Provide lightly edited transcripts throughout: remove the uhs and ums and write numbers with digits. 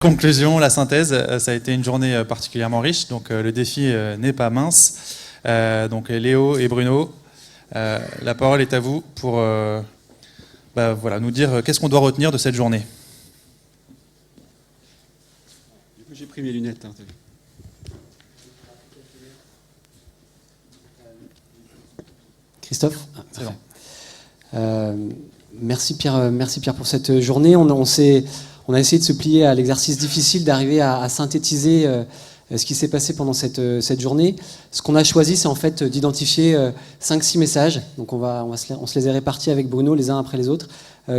Conclusion, la synthèse, ça a été une journée particulièrement riche, donc le défi n'est pas mince. Donc Léo et Bruno, la parole est à vous pour voilà, nous dire qu'est-ce qu'on doit retenir de cette journée. Du coup, j'ai pris mes lunettes. Hein, Christophe, c'est bon. Merci Pierre pour cette journée. On a essayé de se plier à l'exercice difficile d'arriver à synthétiser ce qui s'est passé pendant cette journée. Ce qu'on a choisi, c'est en fait d'identifier 5-6 messages. Donc on se les est répartis avec Bruno les uns après les autres,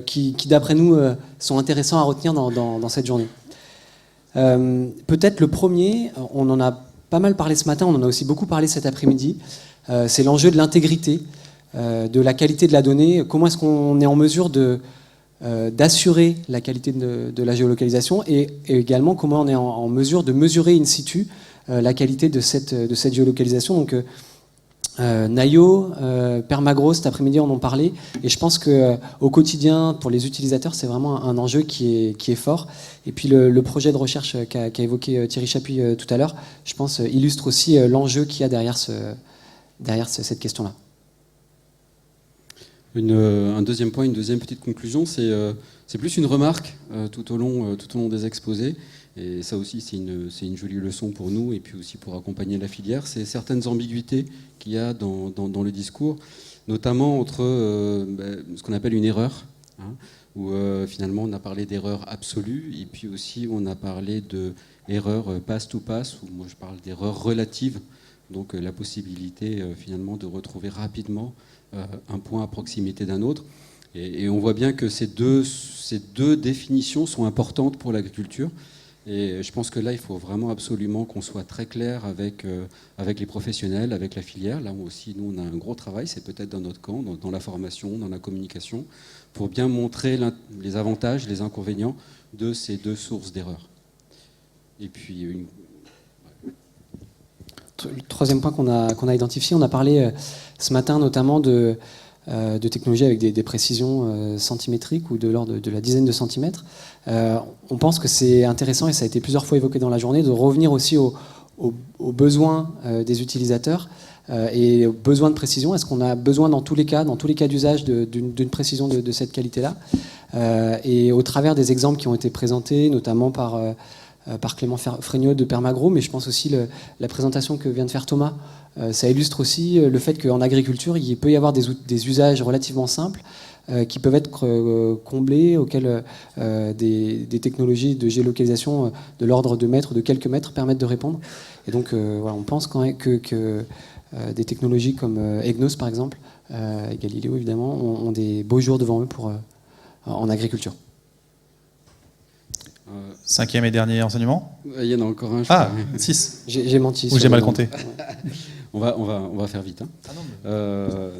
qui d'après nous sont intéressants à retenir dans cette journée. Peut-être le premier, on en a pas mal parlé ce matin, on en a aussi beaucoup parlé cet après-midi, c'est l'enjeu de l'intégrité, de la qualité de la donnée. Comment est-ce qu'on est en mesure d'assurer la qualité de la géolocalisation et également comment on est en mesure de mesurer in situ la qualité de cette géolocalisation. Donc Nayo, Permagro, cet après-midi on en parlait, et je pense qu'au quotidien pour les utilisateurs c'est vraiment un enjeu qui est fort. Et puis le projet de recherche qu'a évoqué Thierry Chapuis tout à l'heure, je pense illustre aussi l'enjeu qu'il y a derrière cette question-là. Un deuxième point, une deuxième petite conclusion, c'est plus une remarque tout au long des exposés. Et ça aussi, c'est une jolie leçon pour nous et puis aussi pour accompagner la filière. C'est certaines ambiguïtés qu'il y a dans le discours, notamment entre ce qu'on appelle une erreur, hein, où finalement on a parlé d'erreur absolue et puis aussi on a parlé d'erreur pass to pass, où moi je parle d'erreur relative, donc la possibilité finalement de retrouver rapidement un point à proximité d'un autre. Et on voit bien que ces deux définitions sont importantes pour l'agriculture. Et je pense que là, il faut vraiment absolument qu'on soit très clair avec les professionnels, avec la filière. Là aussi, nous, on a un gros travail, c'est peut-être dans notre camp, dans la formation, dans la communication, pour bien montrer les avantages, les inconvénients de ces deux sources d'erreurs. Et puis, le troisième point qu'on a identifié, on a parlé ce matin notamment de technologies avec des précisions centimétriques ou de l'ordre de la dizaine de centimètres. On pense que c'est intéressant, et ça a été plusieurs fois évoqué dans la journée, de revenir aussi aux besoins des utilisateurs et aux besoins de précision. Est-ce qu'on a besoin dans tous les cas d'usage d'une précision de cette qualité-là, et au travers des exemples qui ont été présentés, notamment par Clément Fregnaud de Permagro, mais je pense aussi la présentation que vient de faire Thomas, ça illustre aussi le fait qu'en agriculture, il peut y avoir des usages relativement simples qui peuvent être comblés, auxquels des technologies de géolocalisation de l'ordre de mètres, de quelques mètres, permettent de répondre. Et donc voilà, on pense quand même que des technologies comme EGNOS par exemple, et Galileo évidemment, ont des beaux jours devant eux en agriculture. Cinquième et dernier enseignement. Il y en a encore un. 6. J'ai menti. Ou j'ai mal compté. On va faire vite. Hein.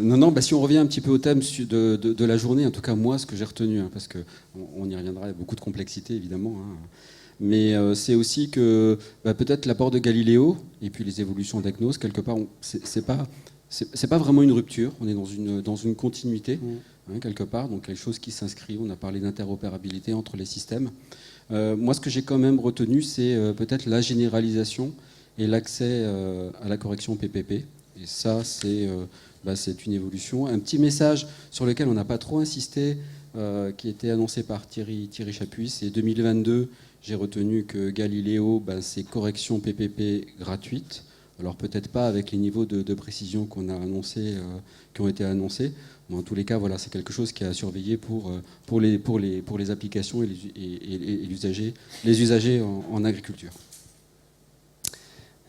Non, si on revient un petit peu au thème de la journée, en tout cas moi, ce que j'ai retenu, hein, parce qu'on y reviendra, il y a beaucoup de complexité évidemment, hein, mais c'est aussi que peut-être l'apport de Galileo et puis les évolutions d'EGNOS, quelque part, c'est pas vraiment une rupture, on est dans une continuité, hein, quelque part, donc quelque chose qui s'inscrit. On a parlé d'interopérabilité entre les systèmes. Moi, ce que j'ai quand même retenu, c'est peut-être la généralisation et l'accès à la correction PPP. Et ça, c'est une évolution. Un petit message sur lequel on n'a pas trop insisté, qui était annoncé par Thierry Chapuis, c'est 2022. J'ai retenu que Galileo, c'est correction PPP gratuite. Alors peut-être pas avec les niveaux de précision qu'on a annoncés, qui ont été annoncés. Mais en tous les cas, voilà, c'est quelque chose qui est à surveiller pour les applications et les usagers en agriculture.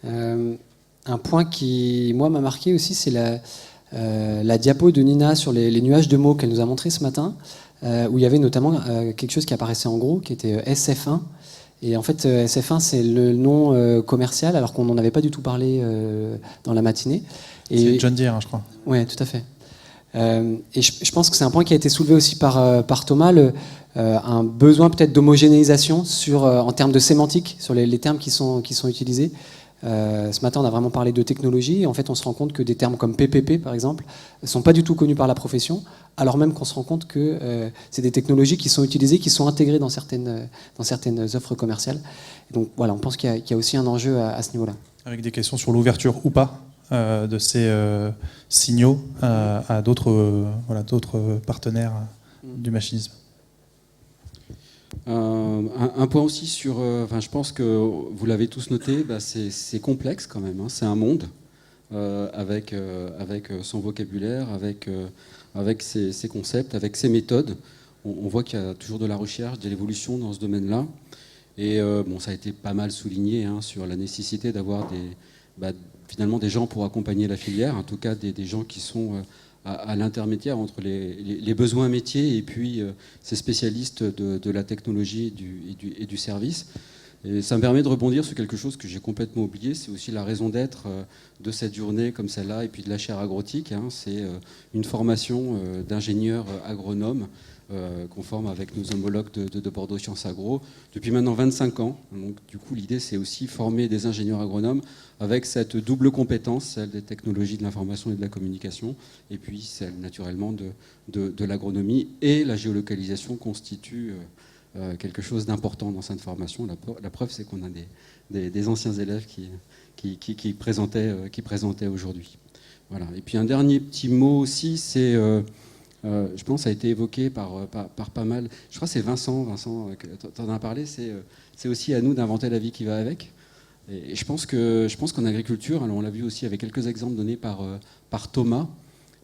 Un point qui, moi, m'a marqué aussi, c'est la diapo de Nina sur les nuages de mots qu'elle nous a montré ce matin, où il y avait notamment quelque chose qui apparaissait en gros, qui était SF1. Et en fait, SF1, c'est le nom commercial, alors qu'on n'en avait pas du tout parlé dans la matinée. C'est John Deere, hein, je crois. Oui, tout à fait. Et je pense que c'est un point qui a été soulevé aussi par Thomas, un besoin peut-être d'homogénéisation en termes de sémantique, sur les termes qui sont utilisés. Ce matin, on a vraiment parlé de technologie. Et en fait, on se rend compte que des termes comme PPP, par exemple, ne sont pas du tout connus par la profession, alors même qu'on se rend compte que c'est des technologies qui sont utilisées, qui sont intégrées dans certaines offres commerciales. Et donc voilà, on pense qu'il y a aussi un enjeu à ce niveau-là. Avec des questions sur l'ouverture ou pas de ces signaux à d'autres partenaires du machinisme. Un point aussi sur, je pense que vous l'avez tous noté, c'est complexe quand même. Hein. C'est un monde avec son vocabulaire, avec ses concepts, avec ses méthodes. On voit qu'il y a toujours de la recherche, de l'évolution dans ce domaine-là. Et ça a été pas mal souligné sur la nécessité d'avoir finalement des gens pour accompagner la filière, en tout cas des gens qui sont à l'intermédiaire entre les besoins métiers et puis ces spécialistes de la technologie et du service. Et ça me permet de rebondir sur quelque chose que j'ai complètement oublié, c'est aussi la raison d'être de cette journée comme celle-là et puis de la chaire agrotique. C'est une formation d'ingénieurs agronomes qu'on forme avec nos homologues de Bordeaux Sciences Agro depuis maintenant 25 ans. Donc, du coup, l'idée, c'est aussi former des ingénieurs agronomes avec cette double compétence, celle des technologies de l'information et de la communication, et puis celle, naturellement, de l'agronomie. Et la géolocalisation constitue quelque chose d'important dans cette formation. La preuve, c'est qu'on a des anciens élèves qui présentaient aujourd'hui. Voilà. Et puis, un dernier petit mot aussi, c'est... je pense que ça a été évoqué par pas mal. Je crois que c'est Vincent, tu en as parlé, c'est aussi à nous d'inventer la vie qui va avec. Et je pense qu'en agriculture, alors on l'a vu aussi avec quelques exemples donnés par Thomas,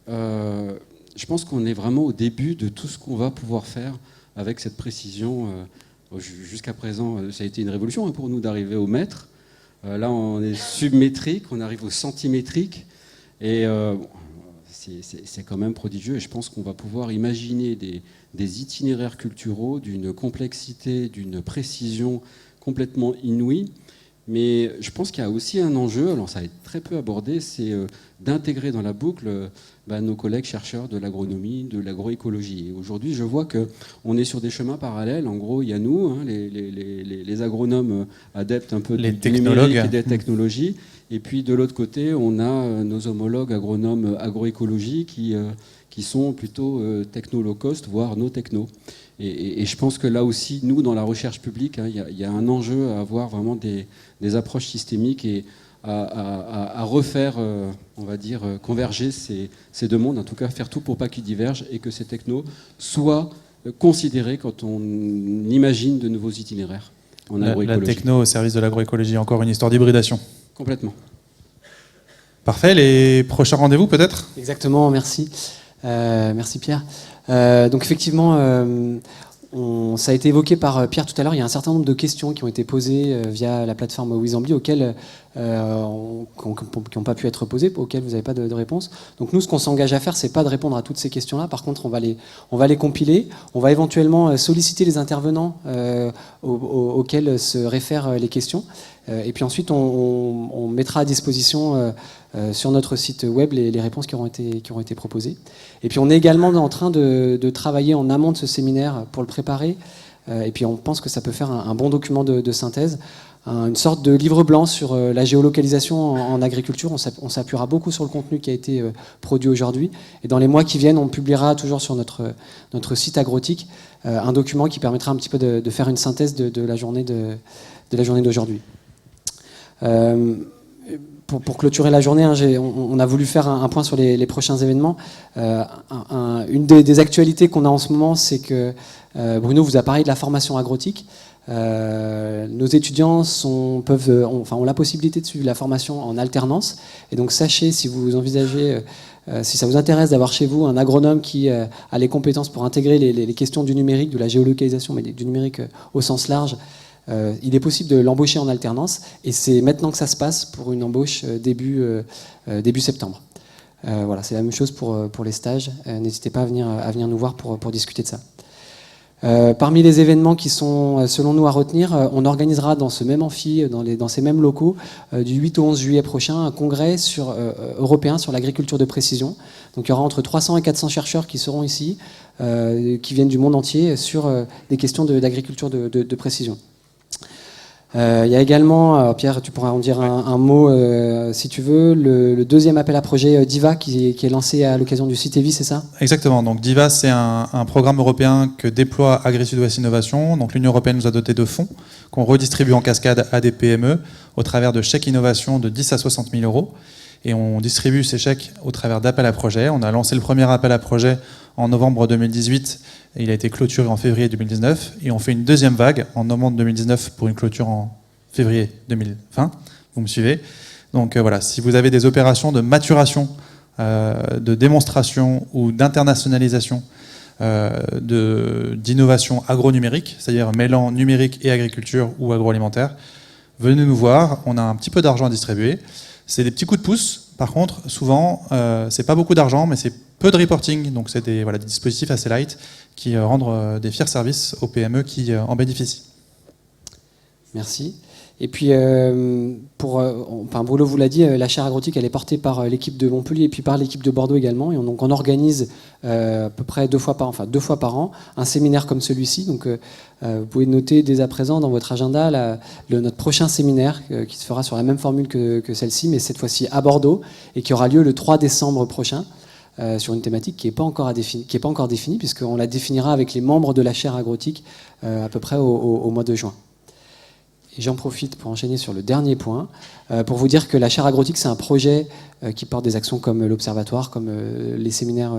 je pense qu'on est vraiment au début de tout ce qu'on va pouvoir faire avec cette précision. Jusqu'à présent, ça a été une révolution pour nous d'arriver au mètre. Là, on est submétrique, on arrive au centimétrique. Et... c'est quand même prodigieux et je pense qu'on va pouvoir imaginer des itinéraires culturaux d'une complexité, d'une précision complètement inouïe. Mais je pense qu'il y a aussi un enjeu, alors ça va être très peu abordé, c'est d'intégrer dans la boucle nos collègues chercheurs de l'agronomie, de l'agroécologie. Et aujourd'hui, je vois qu'on est sur des chemins parallèles. En gros, il y a nous, les agronomes adeptes un peu du numérique et des technologies. Et puis de l'autre côté, on a nos homologues agronomes agroécologie qui sont plutôt techno-low cost, voire no techno. Et je pense que là aussi, nous, dans la recherche publique, il y a un enjeu à avoir vraiment des approches systémiques et à refaire, on va dire, converger ces deux mondes, en tout cas faire tout pour pas qu'ils divergent et que ces technos soient considérés quand on imagine de nouveaux itinéraires en agroécologie. La techno au service de l'agroécologie, encore une histoire d'hybridation. Complètement. Parfait, les prochains rendez-vous peut-être ? Exactement, merci. Merci Pierre. Donc effectivement, ça a été évoqué par Pierre tout à l'heure, il y a un certain nombre de questions qui ont été posées via la plateforme Wizambly auxquelles qui n'ont pas pu être posées, auxquelles vous n'avez pas de réponse. Donc nous, ce qu'on s'engage à faire, c'est pas de répondre à toutes ces questions-là. Par contre, on va les compiler. On va éventuellement solliciter les intervenants auxquels se réfèrent les questions. Et puis ensuite, on mettra à disposition sur notre site web les réponses qui auront été proposées. Et puis on est également en train de travailler en amont de ce séminaire pour le préparer. Et puis on pense que ça peut faire un bon document de synthèse, une sorte de livre blanc sur la géolocalisation en agriculture. On s'appuiera beaucoup sur le contenu qui a été produit aujourd'hui. Et dans les mois qui viennent, on publiera toujours sur notre site Agrotique un document qui permettra un petit peu de faire une synthèse de la journée d'aujourd'hui. Pour clôturer la journée, on a voulu faire un point sur les prochains événements. Une des actualités qu'on a en ce moment, c'est que Bruno vous a parlé de la formation agrotique. Nos étudiants ont la possibilité de suivre la formation en alternance. Et donc sachez, si vous envisagez, si ça vous intéresse d'avoir chez vous un agronome qui a les compétences pour intégrer les questions du numérique, de la géolocalisation, mais du numérique au sens large, il est possible de l'embaucher en alternance et c'est maintenant que ça se passe pour une embauche début septembre. Voilà, c'est la même chose pour les stages. N'hésitez pas à venir nous voir pour discuter de ça. Parmi les événements qui sont selon nous à retenir, on organisera dans ce même amphi, dans ces mêmes locaux, du 8 au 11 juillet prochain, un congrès européen sur l'agriculture de précision. Donc il y aura entre 300 et 400 chercheurs qui seront ici, qui viennent du monde entier, sur des questions d'agriculture de précision. Il y a également, Pierre, tu pourras en dire un mot si tu veux, le deuxième appel à projet DIVA qui est lancé à l'occasion du CITEVI, c'est ça? Exactement. Donc DIVA, c'est un programme européen que déploie Agri-Sud-Ouest Innovation. Donc l'Union européenne nous a doté de fonds qu'on redistribue en cascade à des PME au travers de chèques innovation de 10 à 60 000 euros. Et on distribue ces chèques au travers d'appels à projets. On a lancé le premier appel à projet en novembre 2018. Et il a été clôturé en février 2019. Et on fait une deuxième vague en novembre 2019 pour une clôture en février 2020. Vous me suivez? Donc voilà, si vous avez des opérations de maturation, de démonstration ou d'internationalisation d'innovation agronumérique, c'est-à-dire mêlant numérique et agriculture ou agroalimentaire, venez nous voir. On a un petit peu d'argent à distribuer. C'est des petits coups de pouce. Par contre, souvent, c'est pas beaucoup d'argent, mais c'est peu de reporting. Donc c'est des dispositifs assez light qui rendent des fiers services aux PME qui en bénéficient. Merci. Et puis, Bruno vous l'a dit, la chaire agrotique, elle est portée par l'équipe de Montpellier et puis par l'équipe de Bordeaux également. Et donc on organise à peu près deux fois par an, un séminaire comme celui-ci. Donc vous pouvez noter dès à présent dans votre agenda notre prochain séminaire qui se fera sur la même formule que celle-ci, mais cette fois-ci à Bordeaux, et qui aura lieu le 3 décembre prochain. Sur une thématique qui n'est pas encore définie, puisqu'on la définira avec les membres de la chaire agrotique à peu près au mois de juin. Et j'en profite pour enchaîner sur le dernier point, pour vous dire que la chaire agrotique, c'est un projet qui porte des actions comme l'Observatoire, comme les séminaires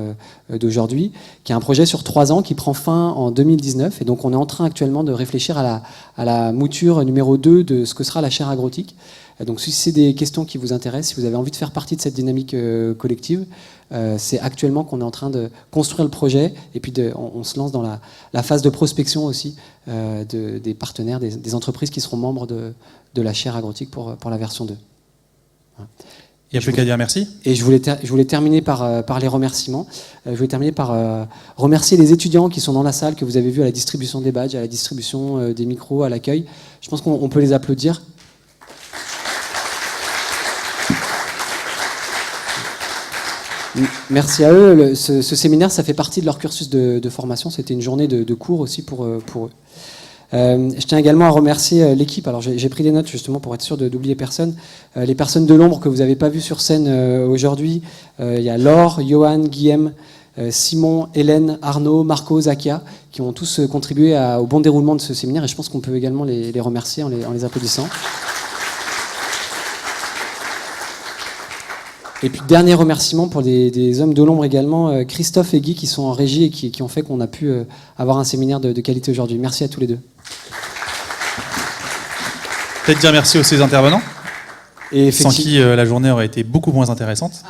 d'aujourd'hui, qui est un projet sur 3 ans qui prend fin en 2019. Et donc on est en train actuellement de réfléchir à la mouture numéro 2 de ce que sera la chaire agrotique. Donc si c'est des questions qui vous intéressent, si vous avez envie de faire partie de cette dynamique collective, c'est actuellement qu'on est en train de construire le projet, et puis on se lance dans la phase de prospection aussi des partenaires, des entreprises qui seront membres de la chaire agrotique pour la version 2. Voilà. Il n'y a plus qu'à dire merci. Et je voulais terminer par les remerciements. Je voulais terminer par remercier les étudiants qui sont dans la salle, que vous avez vus à la distribution des badges, à la distribution des micros, à l'accueil. Je pense qu'on peut les applaudir. Merci à eux. Ce séminaire, ça fait partie de leur cursus de formation. C'était une journée de cours aussi pour eux. Je tiens également à remercier l'équipe. Alors j'ai pris des notes justement pour être sûr d'oublier personne. Les personnes de l'ombre que vous n'avez pas vues sur scène aujourd'hui. Il y a Laure, Johan, Guillaume, Simon, Hélène, Arnaud, Marco, Zakia, qui ont tous contribué au bon déroulement de ce séminaire. Et je pense qu'on peut également les remercier en les applaudissant. Et puis dernier remerciement pour des hommes de l'ombre également, Christophe et Guy qui sont en régie et qui ont fait qu'on a pu avoir un séminaire de qualité aujourd'hui. Merci à tous les deux. Peut-être dire merci aussi aux intervenants, et sans qui la journée aurait été beaucoup moins intéressante.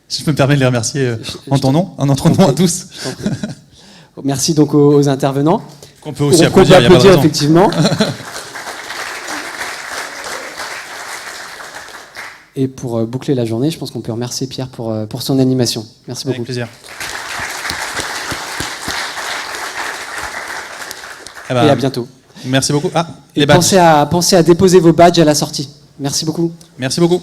Je me permets de les remercier en ton nom, en notre nom à tous. Merci donc aux intervenants. Qu'on peut aussi applaudir, il n'y a pas de raison. Effectivement. Et pour boucler la journée, je pense qu'on peut remercier Pierre pour son animation. Merci beaucoup. Avec plaisir. Et à bientôt. Merci beaucoup. Et pensez à déposer vos badges à la sortie. Merci beaucoup. Merci beaucoup.